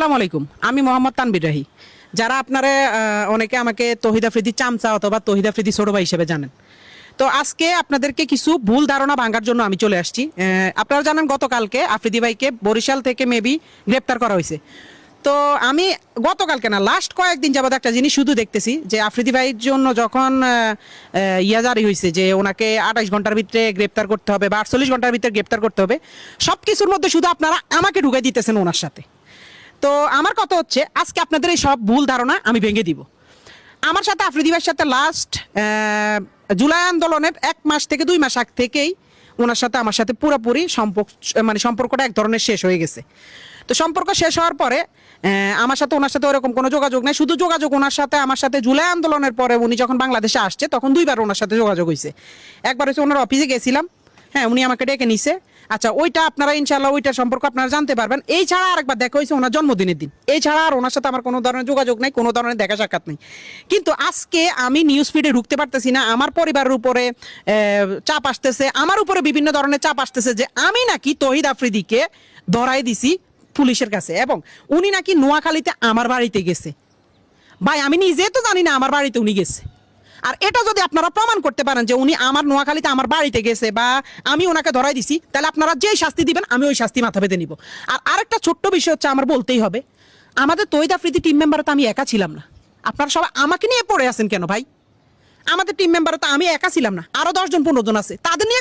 আসসালামু আলাইকুম, আমি মোহাম্মদ তানবীর রাহি। যারা আপনারা অনেকে আমাকে তহিদ আফ্রিদি চামচা অথবা তহিদ আফ্রিদি ছোট ভাই হিসেবে জানেন, তো আজকে আপনাদেরকে কিছু ভুল ধারণা ভাঙার জন্য আমি চলে আসছি। আপনারা জানেন গতকালকে আফ্রিদি ভাইকে বরিশাল থেকে মেবি গ্রেপ্তার করা হয়েছে। তো আমি গতকালকে না, লাস্ট কয়েকদিন যাবত একটা জিনিস শুধু দেখতেছি যে আফ্রিদি ভাইয়ের জন্য যখন ইয়া জারি হয়েছে যে ওনাকে 28 ঘন্টার ভিতরে গ্রেপ্তার করতে হবে বা 48 ঘন্টার ভিতরে গ্রেপ্তার করতে হবে, সব কিছুর মধ্যে শুধু আপনারা আমাকে ঢুকাই দিতেছেন ওনার সাথে। তো আমার কথা হচ্ছে, আজকে আপনাদের এই সব ভুল ধারণা আমি ভেঙে দিব। আমার সাথে আফ্রিদি ভাইয়ের সাথে লাস্ট জুলাই আন্দোলনের 1 মাস থেকে 2 মাস আগ থেকেই ওনার সাথে আমার সাথে পুরোপুরি সম্পর্কটা এক ধরনের শেষ হয়ে গেছে। তো সম্পর্ক শেষ হওয়ার পরে আমার সাথে ওনার সাথে ওরকম কোনো যোগাযোগ নেই। শুধু যোগাযোগ ওনার সাথে আমার সাথে জুলাই আন্দোলনের পরে উনি যখন বাংলাদেশে আসছে তখন 2বার ওনার সাথে যোগাযোগ হয়েছে। একবার হচ্ছে ওনার অফিসে গেছিলাম, হ্যাঁ, উনি আমাকে ডেকে নিছে। আচ্ছা, ওইটা আপনারা ইনশাল্লাহ ওইটার সম্পর্ক আপনারা জানতে পারবেন। এই ছাড়া আরেকবার দেখা হয়েছে ওনার জন্মদিনের দিন। এই ছাড়া আর ওনার সাথে আমার কোনো ধরনের যোগাযোগ নাই, কোনো ধরনের দেখা সাক্ষাৎ নেই। কিন্তু আজকে আমি নিউজ ফিডে ঢুকতে পারতেছি না। আমার পরিবারের উপরে চাপ আসতেছে, আমার উপরে বিভিন্ন ধরনের চাপ আসতেছে যে আমি নাকি তহিদ আফ্রিদিকে ধরাই দিছি পুলিশের কাছে, এবং উনি নাকি নোয়াখালীতে আমার বাড়িতে গেছে। ভাই, আমি নিজে তো জানি না আমার বাড়িতে উনি গেছে। আর এটা যদি আপনারা প্রমাণ করতে পারেন যে উনি আমার নোয়াখালীতে আমার বাড়িতে গেছে বা আমি ওনাকে ধরাই দিছি, তাহলে আপনারা যেই শাস্তি দিবেন আমি ওই শাস্তি মাথা পেতে নিব। আর আরেকটা ছোট্ট বিষয় হচ্ছে, আমার বলতেই হবে, আমাদের তহিদ আফ্রিদি টিম মেম্বার তো আমি একা ছিলাম না। আপনারা সবাই আমাকে নিয়ে পড়ে আছেন কেন ভাই? আমাদের টিম মেম্বার তো আমি একা ছিলাম না, আরো 10 জন 15 জন আছে, তাদের নিয়ে